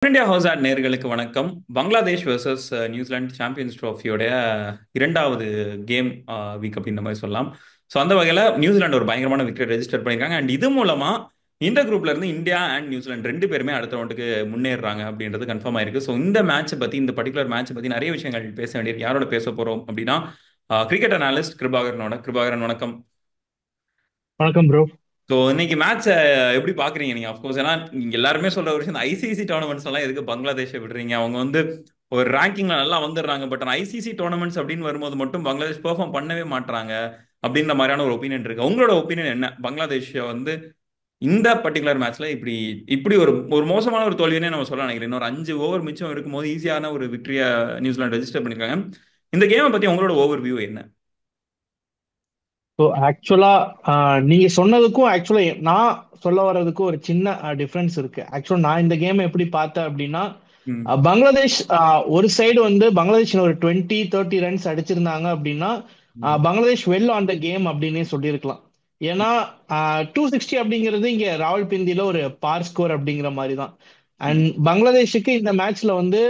India house add நேர்களுக்கு வணக்கம். Bangladesh versus New Zealand champions ட்ரோஃபியோடைய இரண்டாவது கேம் வீக் அப்படின்ற மாதிரி சொல்லலாம். ஸோ அந்த வகையில் நியூசிலாந்து ஒரு பயங்கரமான விக்கெட் ரெஜிஸ்டர் பண்ணியிருக்காங்க. அண்ட் இது மூலமா இந்த குரூப்ல இருந்து இந்தியா அண்ட் நியூசிலாந்து ரெண்டு பேருமே அடுத்த ரவுண்டுக்கு முன்னேறாங்க அப்படின்றது கன்ஃபார்ம் ஆயிருக்கு. ஸோ இந்த மேட்சை பத்தி, இந்த பர்டிகுலர் மேட்சை பத்தி நிறைய விஷயங்கள் பேச வேண்டியது. யாரோட பேச போறோம் அப்படின்னா கிரிக்கெட் அனாலிஸ்ட் கிருபாகரனோட. கிருபாகரன் வணக்கம். வணக்கம் ப்ரோ. ஸோ இன்னைக்கு மேட்சை எப்படி பாக்குறீங்க நீங்க? அஃப்கோர்ஸ் ஏன்னா நீங்க எல்லாருமே சொல்ற ஒரு விஷயம், இந்த ஐசிசி டோர்னமெண்ட்ஸ் எல்லாம் எதுக்கு பங்களாதேஷை விடுறீங்க? அவங்க வந்து ஒரு ரேங்கிங்ல நல்லா வந்துடுறாங்க. பட் ஆனால் ஐசிசி டோர்னமெண்ட்ஸ் அப்படின்னு வரும்போது மட்டும் பங்களாதேஷ் பெர்ஃபார்ம் பண்ணவே மாட்றாங்க அப்படின்ற மாதிரியான ஒரு ஒப்பீனியன் இருக்கு. உங்களோட ஒப்பீனியன் என்ன? பங்களாதேஷ் வந்து இந்த பர்டிகுலர் மேட்ச்ல இப்படி இப்படி ஒரு ஒரு மோசமான ஒரு தோல்வினே நம்ம சொல்ல நினைக்கிறேன். இன்னொரு 5 ஓவர் மிச்சம் இருக்கும்போது ஈஸியான ஒரு விக்டரியா நியூசிலாந்து ரெஜிஸ்டர் பண்ணிருக்காங்க. இந்த கேமை பத்தி உங்களோட ஓவர் வியூ என்ன? ஸோ ஆக்சுவலா நீங்க சொன்னதுக்கும் ஆக்சுவலா நான் சொல்ல வர்றதுக்கும் ஒரு சின்ன டிஃபரன்ஸ் இருக்கு. ஆக்சுவலா நான் இந்த கேம் எப்படி பார்த்தேன் அப்படின்னா, ம். பங்களாதேஷ் ஒரு சைடு வந்து பங்களாதேஷ் ஒரு 20-30 ரன்ஸ் அடிச்சிருந்தாங்க அப்படின்னா ம். Bangladesh well on the game அப்படின்னே சொல்லியிருக்கலாம். ஏன்னா 260 அப்படிங்கிறது இங்க ராவல்பிண்டியில ஒரு பார் ஸ்கோர் அப்படிங்கிற மாதிரி தான். ம். அண்ட் பங்களாதேஷுக்கு இந்த மேட்ச்ல வந்து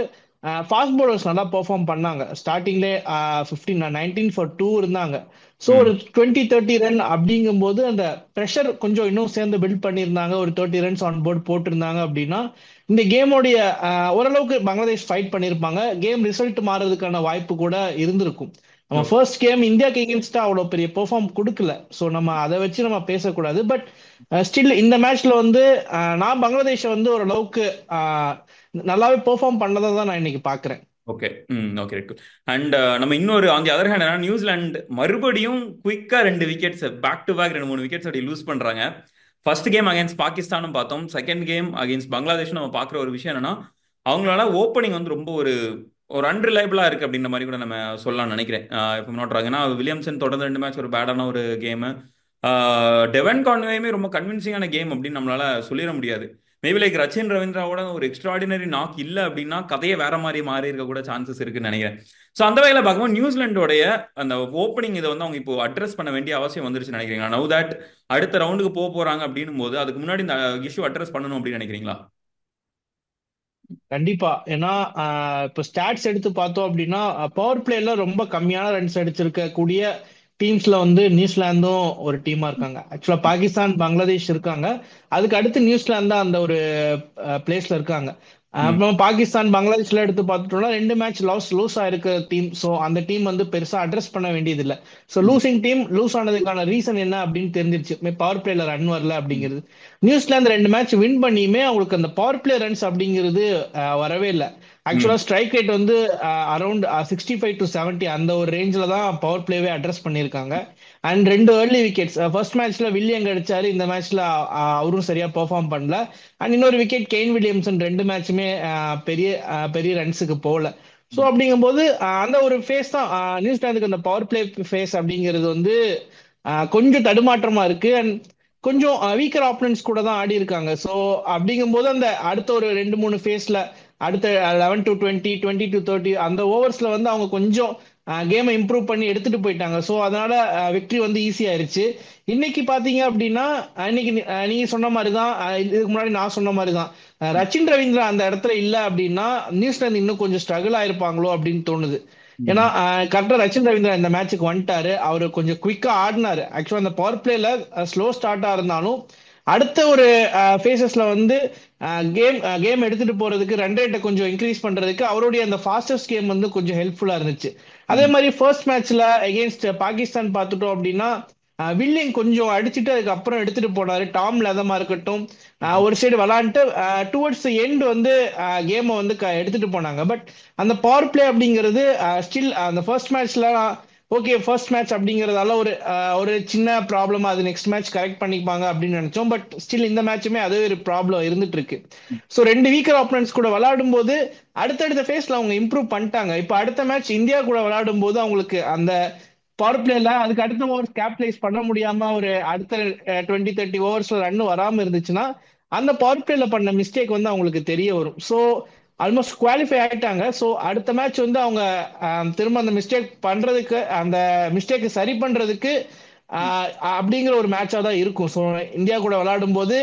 ஃபாஸ்ட் பவுலர்ஸ் நல்லா பெர்ஃபார்ம் பண்ணாங்க. ஸ்டார்டிங்லே 19 for 2 இருந்தாங்க. ஸோ ஒரு ம். 20-30 ரன் அப்படிங்கும்போது அந்த ப்ரெஷர் கொஞ்சம் இன்னும் சேர்ந்து பில்ட் பண்ணியிருந்தாங்க. ஒரு 30 ரன்ஸ் ஆன் போர்ட் போட்டிருந்தாங்க அப்படின்னா இந்த கேமோடைய ஓரளவுக்கு பங்களாதேஷ் ஃபைட் பண்ணியிருப்பாங்க. கேம் ரிசல்ட் மாறதுக்கான வாய்ப்பு கூட இருந்திருக்கும். நம்ம ஓகே. ஃபர்ஸ்ட் கேம் இந்தியாக்கு எகென்ஸ்டா அவ்வளோ பெரிய பெர்ஃபார்ம் கொடுக்கல. ஸோ நம்ம அதை வச்சு நம்ம பேசக்கூடாது. பட் ஸ்டில் இந்த மேட்ச்ல வந்து நான் பங்களாதேஷை வந்து ஓரளவுக்கு அஹ், நல்லாவே பெர்ஃபார்ம் பண்ணதை தான் நான் இன்னைக்கு பார்க்குறேன். ஓகே. ஓகே. அண்ட் நம்ம இன்னொரு ஆன் தி அதர் ஹேண்ட் என்னன்னா, நியூசிலாந்து மறுபடியும் குயிக்கா 2 wickets back to back 2 3 wickets அப்படி லூஸ் பண்றாங்க. ஃபர்ஸ்ட் கேம் அகைன்ஸ்ட் பாகிஸ்தானும் பார்த்தோம். செகண்ட் கேம் அகைன்ஸ்ட் பங்களாதேஷும் நம்ம பார்க்குற ஒரு விஷயம் என்னன்னா, அவங்களால ஓப்பனிங் வந்து ரொம்ப ஒரு ஒரு அன்ரிலையபிளா இருக்கு அப்படின்ற மாதிரி கூட நம்ம சொல்லலாம்னு நினைக்கிறேன். இப்போ நோட் ஏன்னா வில்லியம்சன் தொடர்ந்து 2 மேட்ச் ஒரு பேடான ஒரு கேமு. டெவன் கான்வேயுமே ரொம்ப கன்வின்சிங்கான கேம் அப்படின்னு நம்மளால சொல்லிட முடியாது. மேபி லைக் ரச்சின் ரவீந்திராவோட ஒரு எக்ஸ்ட்ராடினரி நாக் இல்லை அப்படின்னா கதையை வேற மாதிரி மாறி இருக்க கூட சான்சஸ் இருக்குன்னு நினைக்கிறேன். ஸோ அந்த வகையில் பார்க்கும்போது நியூசிலாண்டோடைய அந்த ஓப்பனிங் இதை வந்து அவங்க இப்போ அட்ரஸ் பண்ண வேண்டிய அவசியம் வந்துருச்சுன்னு நினைக்கிறீங்களா? நவ் தட் அடுத்த ரவுண்டுக்கு போக போறாங்க அப்படின்னும் போது அதுக்கு முன்னாடி இந்த இஷ்யூ அட்ரஸ் பண்ணணும் அப்படின்னு நினைக்கிறீங்களா? கண்டிப்பா. ஏன்னா இப்போ ஸ்டாட்ஸ் எடுத்து பார்த்தோம் அப்படின்னா பவர் பிளேல ரொம்ப கம்மியான ரன்ஸ் அடிச்சிருக்க கூடிய டீம்ஸ்ல வந்து நியூசிலாந்தும் ஒரு டீமா இருக்காங்க. ஆக்சுவலா பாகிஸ்தான் பங்களாதேஷ் இருக்காங்க. அதுக்கு அடுத்து நியூசிலாந்து தான் அந்த ஒரு பிளேஸ்ல இருக்காங்க. ம். அப்புறம் பாகிஸ்தான் பங்களாதேஷ்ல எடுத்து பார்த்துட்டோம்னா 2 மேட்ச் லூஸ் ஆயிருக்க டீம். ஸோ அந்த டீம் வந்து பெருசா அட்ரஸ் பண்ண வேண்டியது இல்லை. ஸோ ம். லூசிங் டீம் லூஸ் ஆனதுக்கான ரீசன் என்ன அப்படின்னு தெரிஞ்சிருச்சு. பவர் பிளேல ரன் வரல ம். அப்படிங்கிறது. நியூசிலாந்து 2 மேட்ச் வின் பண்ணியுமே அவங்களுக்கு அந்த பவர் பிளே ரன்ஸ் அப்படிங்கிறது வரவே இல்லை. ஆக்சுவலா ம். ஸ்ட்ரைக் ரேட் வந்து அரௌண்ட் 65-70 அந்த ஒரு ரேஞ்சில் தான் பவர் பிளேவே அட்ரஸ் பண்ணியிருக்காங்க. And 2 early wickets. ஃபர்ஸ்ட் மேட்ச்ல வில்லியங்க அடிச்சாரு. இந்த மேட்ச்ல அவரும் சரியா பெர்ஃபார்ம் பண்ணல. அண்ட் இன்னொரு விக்கெட் கெயின் வில்லியம்சன் 2 மேட்சுமே பெரிய பெரிய ரன்ஸுக்கு போகல. ஸோ அப்படிங்கும்போது அந்த ஒரு ஃபேஸ் தான் நியூசிலாந்துக்கு அந்த பவர் பிளே ஃபேஸ் அப்படிங்கிறது வந்து கொஞ்சம் தடுமாற்றமா இருக்கு. அண்ட் கொஞ்சம் வீக்கர் ஆப்பனன்ஸ் கூட தான் ஆடி இருக்காங்க. ஸோ அப்படிங்கும்போது அந்த அடுத்த ஒரு 2 3 ஃபேஸ்ல அடுத்த 11-20, 20-30 அந்த ஓவர்ஸ்ல வந்து அவங்க கொஞ்சம் கேமை இம்ப்ரூவ் பண்ணி எடுத்துட்டு போயிட்டாங்க. ஸோ அதனால வெற்றி வந்து ஈஸி ஆயிருச்சு. இன்னைக்கு பாத்தீங்க அப்படின்னா இன்னைக்கு நீங்க சொன்ன மாதிரி தான். இதுக்கு முன்னாடி நான் சொன்ன மாதிரி தான். ரச்சின் ரவீந்திரா அந்த இடத்துல இல்ல அப்படின்னா நியூசிலாந்து இன்னும் கொஞ்சம் ஸ்ட்ரகிள் ஆயிருப்பாங்களோ அப்படின்னு தோணுது. ஏன்னா ம். கரெக்டா ரச்சின் ரவீந்திரா இந்த மேட்சுக்கு வந்துட்டாரு. அவரு கொஞ்சம் குயிக்கா ஆடினாரு. ஆக்சுவலா அந்த பவர் பிளேல ஸ்லோ ஸ்டார்ட்டா இருந்தாலும் அடுத்த ஒரு ஃபேசஸ்ல வந்து கேம் எடுத்துட்டு போறதுக்கு ரன் ரேட்டை கொஞ்சம் இன்க்ரீஸ் பண்றதுக்கு அவருடைய அந்த ஃபாஸ்டஸ்ட் கேம் வந்து கொஞ்சம் ஹெல்ப்ஃபுல்லா இருந்துச்சு. அதே ம். மாதிரி ஃபர்ஸ்ட் மேட்ச்ல எகெயின்ஸ்ட் பாகிஸ்தான் பார்த்துட்டோம் அப்படின்னா வில்லிங் கொஞ்சம் அடிச்சுட்டு அதுக்கப்புறம் எடுத்துட்டு போனாரு. டாம் லதமா இருக்கட்டும் ம். ஒரு சைடு விளாண்டுட்டு டுவர்ட்ஸ் எண்ட் வந்து கேமை வந்து எடுத்துட்டு போனாங்க. பட் அந்த பவர் பிளே அப்படிங்கிறது ஸ்டில் அந்த ஃபர்ஸ்ட் மேட்ச்ல ஓகே ஃபர்ஸ்ட் மேட்ச் அப்படிங்கறதால ஒரு சின்ன ப்ராப்ளம், அது நெக்ஸ்ட் மேட்ச் கரெக்ட் பண்ணிப்பாங்க அப்படின்னு நினைச்சோம். பட் ஸ்டில் இந்த மேட்சுமே அதே ஒரு ப்ராப்ளம் இருந்துட்டு இருக்கு. ஸோ 2 வீக்கர் ஆப்பனன்ட்ஸ் கூட விளையாடும் போது அடுத்தடுத்த ஃபேஸ்ல அவங்க இம்ப்ரூவ் பண்ணிட்டாங்க. இப்போ அடுத்த மேட்ச் இந்தியா கூட விளையாடும் போது அவங்களுக்கு அந்த பவர் பிளேல அதுக்கு அடுத்த ஓவர்ஸ் கேபிட்டலைஸ் பண்ண முடியாம ஒரு அடுத்த 20-30 ஓவர்ஸ்ல ரன் வராம இருந்துச்சுன்னா அந்த பவர் பிளேல பண்ண மிஸ்டேக் வந்து அவங்களுக்கு தெரிய வரும். ஸோ ஆல்மோஸ்ட் குவாலிஃபை ஆயிட்டாங்க. ஸோ அடுத்த மேட்ச் வந்து அவங்க திரும்ப அந்த மிஸ்டேக் பண்றதுக்கு அந்த மிஸ்டேக் சரி பண்றதுக்கு அப்படிங்கிற ஒரு மேட்சா தான் இருக்கும். ஸோ இந்தியா கூட விளையாடும் போது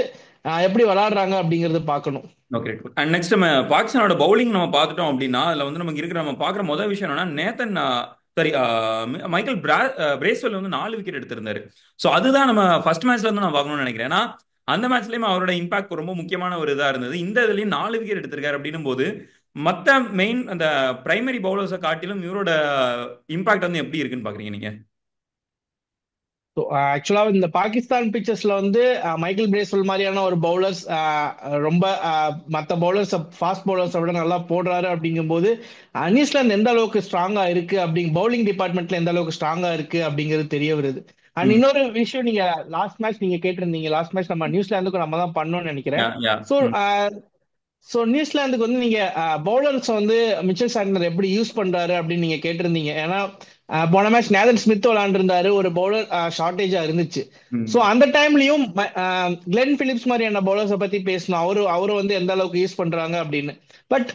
எப்படி விளையாடுறாங்க அப்படிங்கறது பார்க்கணும். ஓகே. அண்ட் நெக்ஸ்ட் நம்ம பாகிஸ்தானோட பவுலிங் நம்ம பார்த்துட்டோம் அப்படின்னா அதுல வந்து நமக்கு இருக்கிற நம்ம பார்க்குற முதல் விஷயம் என்னன்னா நேத்தன் சாரி மைக்கேல் பிரேஸ்வெல் வந்து 4 விக்கெட் எடுத்திருந்தாரு. ஸோ அதுதான் நம்ம ஃபர்ஸ்ட் மேட்ச்ல இருந்து நான் பார்க்கணும்னு நினைக்கிறேன். ஏன்னா அந்த மேட்ச்லயும் அவரோட இம்பாக்ட் ரொம்ப முக்கியமான ஒரு இதா இருந்தது. இந்த இதுலயும் 4 விக்கெட் எடுத்திருக்காரு அப்படின்னும் போது மத்த மெயின் அந்த பிரைமரி பவுலர்ஸை காட்டிலும் இவரோட இம்பாக்ட் வந்து எப்படி இருக்குன்னு பாக்குறீங்க நீங்க? ஆக்சுவலா இந்த பாகிஸ்தான் பிச்சர்ஸ்ல வந்து மைக்கேல் பிரேஸ்வெல் மாதிரியான ஒரு பவுலர்ஸ் ரொம்ப மற்ற பவுலர்ஸ் ஃபாஸ்ட் பவுலர்ஸை விட நல்லா போடுறாரு அப்படிங்கும்போது நியூசிலாந்து எந்த அளவுக்கு ஸ்ட்ராங்கா இருக்கு அப்படிங்க பவுலிங் டிபார்ட்மெண்ட்ல எந்த அளவுக்கு ஸ்ட்ராங்கா இருக்கு அப்படிங்கிறது தெரிய வருது. அண்ட் ம். இன்னொரு விஷயம், நீங்க லாஸ்ட் மேட்ச் நீங்க கேட்டிருந்தீங்க, லாஸ்ட் மேட்ச் நம்ம நியூசிலாந்துக்கு நம்ம தான் பண்ணோம்னு யா நினைக்கிறேன். யா. ஸோ ம். நியூசிலாந்துக்கு வந்து நீங்க பவுலர்ஸ் வந்து மிச்சல் சாண்டனர் எப்படி யூஸ் பண்றாரு அப்படின்னு நீங்க கேட்டிருந்தீங்க. ஏன்னா போன மேட்ச் நேதன் ஸ்மித் விளையாண்டுருந்தாரு, ஒரு பவுலர் ஷார்டேஜா இருந்துச்சு. ஸோ ம். அந்த டைம்லயும் கிளென் பிலிப்ஸ் மாதிரியான பவுலர்ஸை பத்தி பேசணும், அவரு வந்து எந்த அளவுக்கு யூஸ் பண்றாங்க அப்படின்னு. பட்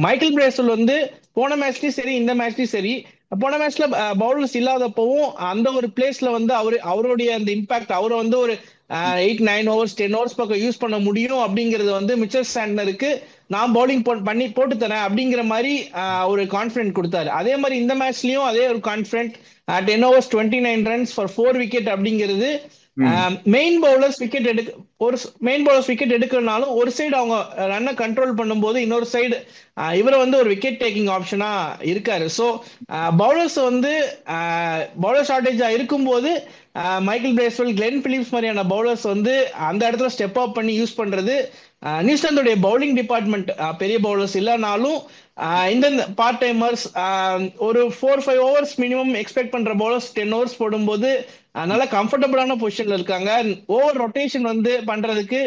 மைக்கேல் பிரேஸ்வெல் வந்து போன மேட்ச்லயும் சரி இந்த மேட்ச்லயும் சரி, போன மேட்ச்ல பவுலர்ஸ் இல்லாதப்பவும் அந்த ஒரு பிளேஸ்ல வந்து அவருடைய அந்த இம்பாக்ட், அவரை வந்து ஒரு 8 9 ஓவர்ஸ் 10 ஓவர்ஸ் பக்கம் யூஸ் பண்ண முடியும் அப்படிங்கறது வந்து மிச்சல் சாண்டனருக்கு நான் பவுலிங் பண்ணி போட்டு தரேன் அப்படிங்கிற மாதிரி ஒரு கான்பிடன்ட் கொடுத்தாரு. அதே மாதிரி இந்த மேட்ச்லயும் அதே ஒரு confident. 10 overs 29 runs for 4 wicket அப்படிங்கிறது. ம். மெயின் பவுலர்ஸ் விக்கெட் எடுக்க ஒரு மெயின் பவுலர்ஸ் விக்கெட் எடுக்கிறனாலும் ஒரு சைடு அவங்க ரன்னை கண்ட்ரோல் பண்ணும்போது இன்னொரு சைடு இவரை வந்து ஒரு விக்கெட் டேக்கிங் ஆப்ஷனா இருக்காரு. ஸோ பவுலர்ஸ் வந்து பவுலர் ஷார்டேஜா இருக்கும்போது மைக்கேல் பிரேஸ்வெல் கிளென் பிலிப்ஸ் மாதிரியான பவுலர்ஸ் வந்து அந்த இடத்துல ஸ்டெப் அப் பண்ணி யூஸ் பண்றது. நியூசிலாந்துடைய பவுலிங் டிபார்ட்மெண்ட் பெரிய பவுலர்ஸ் இல்லைனாலும் இந்த பார்ட் டைமர்ஸ் ஒரு 4 5 ஓவர்ஸ் மினிமம் எக்ஸ்பெக்ட் பண்ற பவுலர்ஸ் 10 ஓவர்ஸ் போடும்போது நல்ல கம்ஃபர்டபுளான பொசிஷன்ல இருக்காங்க. ஓவர் ரொட்டேஷன் வந்து பண்றதுக்கு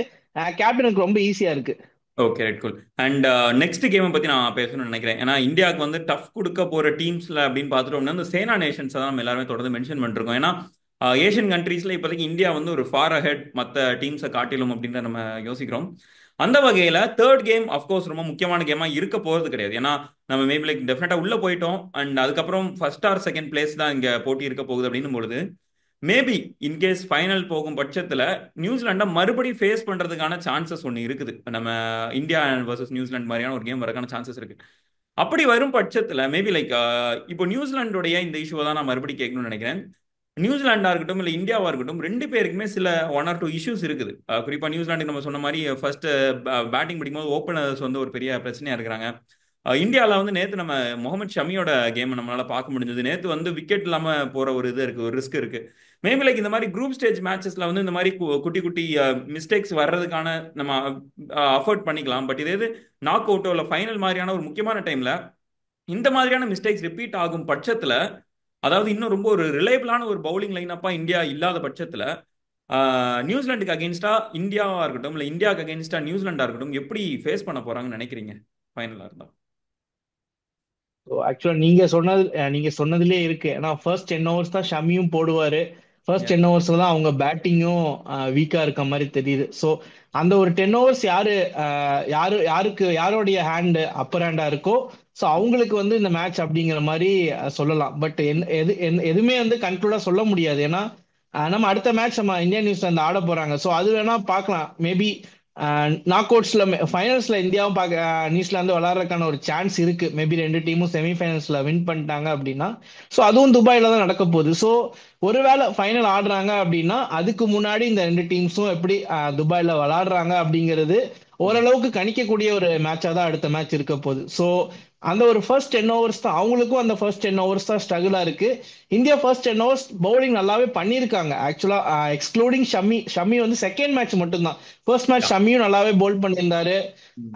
கேப்டனுக்கு ரொம்ப ஈஸியா இருக்கு. Okay, right, cool. And next கேமை பத்தி நான் பேசணும்னு நினைக்கிறேன். ஏன்னா இந்தியாவுக்கு வந்து டஃப் கொடுக்க போற டீம்ஸ்ல அப்படின்னு பார்த்துட்டோம்னா இந்த சேனா நேஷன்ஸ் தான் நம்ம எல்லாருமே தொடர்ந்து மென்ஷன் பண்ணிருக்கோம். ஏன்னா ஏஷியன் கண்ட்ரீஸ்ல இப்போதைக்கு இந்தியா வந்து ஒரு ஃபார் அஹெட் மற்ற டீம்ஸை காட்டிலும் அப்படின்ற நம்ம யோசிக்கிறோம். அந்த வகையில தேர்ட் கேம் அஃப்கோர்ஸ் ரொம்ப முக்கியமான கேமா இருக்க போறது கிடையாது. ஏன்னா நம்ம மேபி லைக் டெஃபினட்டா உள்ள போயிட்டோம் அண்ட் அதுக்கப்புறம் ஃபர்ஸ்ட் ஆர் செகண்ட் பிளேஸ் தான் இங்க போட்டி இருக்க போகுது அப்படின்னும் பொழுது மேபி இன்கேஸ் ஃபைனல் போகும் பட்சத்தில் நியூசிலாண்டை மறுபடியும் ஃபேஸ் பண்ணுறதுக்கான சான்சஸ் ஒன்று இருக்குது. நம்ம இந்தியா வர்சஸ் நியூசிலாந்து மாதிரியான ஒரு கேம் வரக்கான சான்சஸ் இருக்கு. அப்படி வரும் பட்சத்தில் மேபி லைக் இப்போ நியூசிலாண்டுடைய இந்த இஷ்யூவை தான் நான் மறுபடியும் கேட்கணும்னு நினைக்கிறேன். நியூசிலாண்டா இருக்கட்டும் இல்லை இந்தியாவா இருக்கட்டும், ரெண்டு பேருக்குமே சில 1 or 2 இஷ்யூஸ் இருக்குது. குறிப்பாக நியூசிலாண்டுக்கு நம்ம சொன்ன மாதிரி ஃபர்ஸ்ட் பேட்டிங் பிடிக்கும்போது ஓப்பனர்ஸ் வந்து ஒரு பெரிய பிரச்சனையா இருக்கிறாங்க. இந்தியாவில் வந்து நேற்று நம்ம முகமது ஷமியோட கேம் நம்மளால பார்க்க முடிஞ்சது. நேற்று வந்து விக்கெட் இல்லாமல் போற ஒரு இது இருக்கு, ஒரு ரிஸ்க் இருக்கு. மேபி லைக் இந்த மாதிரி குரூப் ஸ்டேஜ் மேட்சஸ்ல வந்து இந்த மாதிரி குட்டி குட்டி மிஸ்டேக்ஸ் வர்றதுக்கான நம்ம அஃபோர்ட் பண்ணிக்கலாம். பட் இதே இது நாக் அவுட்டோ இல்லை ஃபைனல் மாதிரியான ஒரு முக்கியமான டைம்ல இந்த மாதிரியான மிஸ்டேக்ஸ் ரிப்பீட் ஆகும் பட்சத்துல, அதாவது இன்னும் ரொம்ப ஒரு ரிலையபிளான ஒரு பவுலிங் லைனப்பா இந்தியா இல்லாத பட்சத்துல நியூசிலாந்துக்கு அகேன்ஸ்டா இந்தியாவா இருக்கட்டும் இல்லை இந்தியாவுக்கு அகேன்ஸ்டா நியூசிலாண்டா இருக்கட்டும் எப்படி ஃபேஸ் பண்ண போறாங்கன்னு நினைக்கிறீங்க ஃபைனலா இருந்தா? ஆக்சுவலா நீங்க சொன்னதுலயே இருக்கு. ஏன்னா ஃபர்ஸ்ட் 10 ஓவர்ஸ் தான் ஷமியும் போடுவாரு. First Yeah. 10 ஓவர்ஸ்ல தான் அவங்க பேட்டிங்கும் வீக்கா இருக்க மாதிரி தெரியுது. ஸோ அந்த ஒரு 10 ஓவர்ஸ் யாருடைய ஹேண்ட் அப்பர் ஹேண்டா இருக்கோ ஸோ அவங்களுக்கு வந்து இந்த மேட்ச் அப்படிங்கிற மாதிரி சொல்லலாம். பட் எதுவுமே வந்து கன்க்ளூடா சொல்ல முடியாது. ஏன்னா நம்ம அடுத்த மேட்ச் நம்ம இந்தியா நியூசிலாந்து ஆட போறாங்க. ஸோ அது வேணா பார்க்கலாம். மேபி நாக் அவுட்ஸ்ல ஃபைனல்ஸ்ல இந்தியாவும் நியூசிலாந்து விளையாடுறதுக்கான ஒரு சான்ஸ் இருக்கு. மேபி ரெண்டு டீமும் செமிஃபைனல்ஸ்ல வின் பண்ணிட்டாங்க அப்படின்னா. ஸோ அதுவும் துபாயில தான் நடக்க போகுது. ஸோ ஒருவேளை ஃபைனல் ஆடுறாங்க அப்படின்னா அதுக்கு முன்னாடி இந்த ரெண்டு டீம்ஸும் எப்படி துபாயில விளையாடுறாங்க அப்படிங்கிறது ஓரளவுக்கு கணிக்கக்கூடிய ஒரு மேட்சா தான் அடுத்த மேட்ச் இருக்க போகுது. ஸோ அந்த ஒரு ஃபர்ஸ்ட் 10 ஓவர்ஸ் தான் அவங்களுக்கும், அந்த ஃபர்ஸ்ட் 10 ஓவர்ஸ் தான் ஸ்ட்ரகிளா இருக்கு. இந்தியா ஃபர்ஸ்ட் 10 ஓவர்ஸ் பவுலிங் நல்லாவே பண்ணியிருக்காங்க. ஆக்சுவலா எக்ஸ்க்ளூடிங் ஷமி வந்து செகண்ட் மேட்ச் மட்டும்தான். First match Yeah. ஷமியும் நல்லாவே போல்ட் பண்ணியிருந்தாரு. Mm.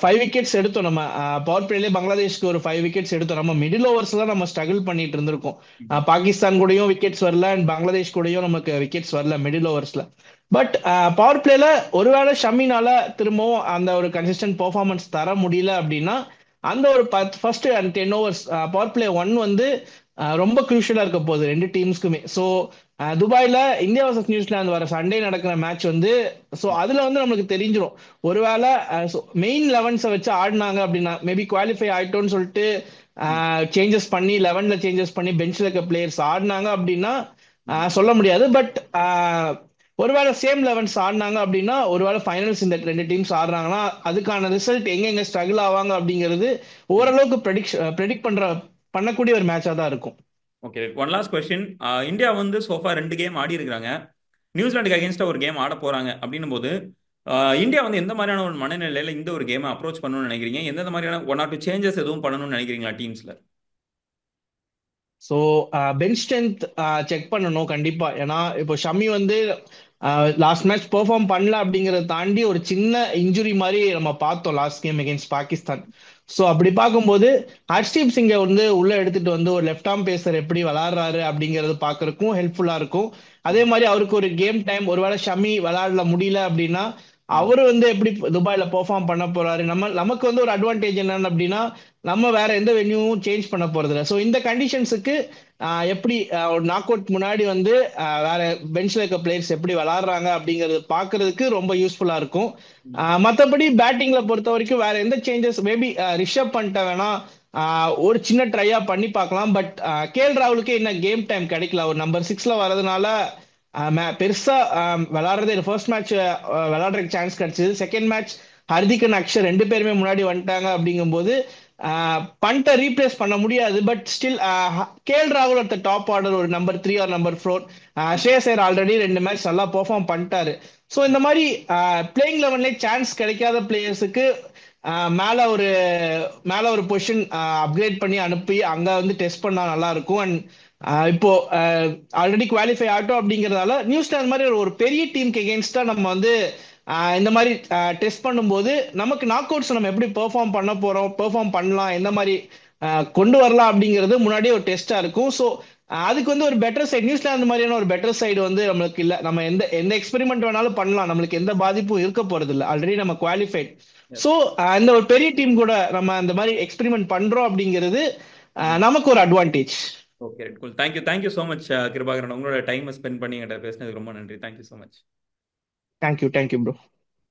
5 விக்கெட்ஸ் எடுத்தோம் நம்ம. பவர் பிளேலே பங்களாதேஷ்க்கு ஒரு 5 விக்கெட்ஸ் எடுத்தோம். நம்ம மிடில் ஓவர்ஸ் தான் நம்ம ஸ்ட்ரகிள் பண்ணிட்டு இருந்திருக்கோம். Mm. பாகிஸ்தான் கூடயும் விக்கெட்ஸ் வரல அண்ட் பங்களாதேஷ் கூடயும் நமக்கு விக்கெட்ஸ் வரல மிடில் ஓவர்ஸ்ல. பட் பவர் பிளேல ஒருவேளை ஷமினால திரும்பவும் அந்த ஒரு கன்சிஸ்டன்ட் பெர்ஃபார்மன்ஸ் தர முடியல அப்படின்னா அந்த ஒரு ஃபர்ஸ்ட் 10 ஓவர்ஸ் பவர் பிளே 1 வந்து ரொம்ப குரூஷியலா இருக்க போகுது ரெண்டு டீம்ஸ்க்குமே. ஸோ துபாயில இந்தியா வர்சஸ் நியூசிலாந்து வர சண்டே நடக்கிற மேட்ச் வந்து ஸோ அதுல வந்து நம்மளுக்கு தெரிஞ்சிடும். ஒருவேளை மெயின் 11 வச்சு ஆடினாங்க அப்படின்னா மேபி குவாலிஃபை ஆயிட்டோம்னு சொல்லிட்டு Mm. சேஞ்சஸ் பண்ணி 11 சேஞ்சஸ் பண்ணி பெஞ்ச்ல இருக்க பிளேயர்ஸ் ஆடினாங்க அப்படின்னா சொல்ல முடியாது. பட் ஒருவேளை சேம் லெவன்ஸ் ஆடினாங்க அப்படின்னா, ஒருவேளை ஃபைனல்ஸ் இந்த ரெண்டு டீம்ஸ் ஆடுறாங்கன்னா அதுக்கான ரிசல்ட் எங்க எங்க ஸ்ட்ரகிள் ஆவாங்க அப்படிங்கிறது ஓரளவுக்கு ப்ரெடிக்ட் பண்ணக்கூடிய ஒரு மேட்சா தான் இருக்கும். Okay, one last question. India வந்து சோஃபா 2 கேம் ஆடி இருக்காங்க. நியூசிலாந்துக்கு அகேன்ஸ்டா ஒரு கேம் ஆட போறாங்க அப்படின்னும் போது இந்தியா வந்து எந்த மாதிரியான ஒரு மனநிலையில இந்த ஒரு கேமை அப்ரோச் பண்ணணும்னு நினைக்கிறீங்க? எந்தெந்த மாதிரியான ஒன் ஆர் டூ சேஞ்சஸ் எதுவும் பண்ணணும்னு நினைக்கிறீங்களா டீம்ஸ்ல? ஸோ பெஞ்ச் ஸ்ட்ரென்த் செக் பண்ணணும் கண்டிப்பா. ஏன்னா இப்போ ஷமி வந்து லாஸ்ட் மேட்ச் பெர்ஃபார்ம் பண்ணல அப்படிங்கறத தாண்டி ஒரு சின்ன இன்ஜுரி மாதிரி நம்ம பார்த்தோம் last game against Pakistan. So அப்படி பார்க்கும்போது ஹர்ஷ்தீப் சிங்கை வந்து உள்ள எடுத்துட்டு வந்து ஒரு லெஃப்ட் ஆர்ம் பேசர் எப்படி விளாடுறாரு அப்படிங்கறது பார்க்கறதுக்கும் ஹெல்ப்ஃபுல்லா இருக்கும். அதே மாதிரி அவருக்கு ஒரு கேம் டைம் ஒருவேளை ஷமி விளையாடல முடியல அப்படின்னா அவர் வந்து எப்படி துபாயில பெர்ஃபார்ம் பண்ண போறாரு. நமக்கு வந்து ஒரு அட்வான்டேஜ் என்னன்னு அப்படின்னா நம்ம வேற எந்த வென்யூவும் சேஞ்ச் பண்ண போறது இல்லை. ஸோ இந்த கண்டிஷன்ஸுக்கு எப்படி ஒரு நாக் அவுட் முன்னாடி வந்து வேற பெஞ்ச்ல இருக்க பிளேயர்ஸ் எப்படி விளாடுறாங்க அப்படிங்கிறது பாக்குறதுக்கு ரொம்ப யூஸ்ஃபுல்லா இருக்கும். மற்றபடி பேட்டிங்ல பொறுத்த வரைக்கும் வேற எந்த சேஞ்சஸ் மேபி ரிஷப் பண்ணிட்ட வேணா ஒரு சின்ன ட்ரையா பண்ணி பார்க்கலாம். பட் கேஎல் ராகுலுக்கு என்ன கேம் டைம் கிடைக்கல, ஒரு நம்பர் 6ல வரதுனால பெருசா விளாடுறது ஃபர்ஸ்ட் மேட்ச் விளாடுறதுக்கு சான்ஸ் கிடைச்சது. Second match Hardik and Akshar ரெண்டு பேருமே முன்னாடி வந்துட்டாங்க அப்படிங்கும்போது பண்ட்டை ரீப்ளேஸ் பண்ண முடியாது. பட் ஸ்டில் கேஎல் ராகுல் அட் டாப் ஆர்டர் ஒரு number 3 or number 4. Shreyas Iyer already ரெண்டு மேட்ச் நல்லா பெர்ஃபார்ம் பண்ணிட்டாரு. ஸோ இந்த மாதிரி பிளேயிங் லெவன்லேயே சான்ஸ் கிடைக்காத பிளேயர்ஸுக்கு மேல ஒரு பொசிஷன் அப்கிரேட் பண்ணி அனுப்பி அங்க வந்து டெஸ்ட் பண்ணா நல்லா இருக்கும். அண்ட் இப்போ ஆல்ரெடி குவாலிஃபை ஆகட்டும் அப்படிங்கறதால நியூசிலாந்து மாதிரி ஒரு பெரிய டீமுக்கு எகென்ஸ்டா நம்ம வந்து இந்த மாதிரி டெஸ்ட் பண்ணும்போது நமக்கு நாக் அவுட்ஸ் நம்ம எப்படி பெர்ஃபார்ம் பண்ணலாம், எந்த மாதிரி கொண்டு வரலாம் அப்படிங்கிறது முன்னாடியே ஒரு டெஸ்டா இருக்கும். ஸோ அதுக்கு வந்து ஒரு பெட்டர் சைடு நியூசிலாந்து மாதிரியான ஒரு பெட்டர் சைடு வந்து நம்மளுக்கு இல்ல. நம்ம எந்த எந்த எக்ஸ்பெரிமெண்ட் வேணாலும் பண்ணலாம், நம்மளுக்கு எந்த பாதிப்பும் இருக்க போறது இல்லை, ஆல்ரெடி நம்ம குவாலிஃபைட். ஸோ இந்த ஒரு பெரிய டீம் கூட நம்ம அந்த மாதிரி எக்ஸ்பெரிமெண்ட் பண்றோம் அப்படிங்கிறது நமக்கு ஒரு advantage. Okay, cool. Thank you so much Kirubakaran. உங்களோட டைமை ஸ்பெண்ட் பண்ணி என்கிட்ட பேசினதுக்கு ரொம்ப நன்றி. Thank you so much. Thank you bro.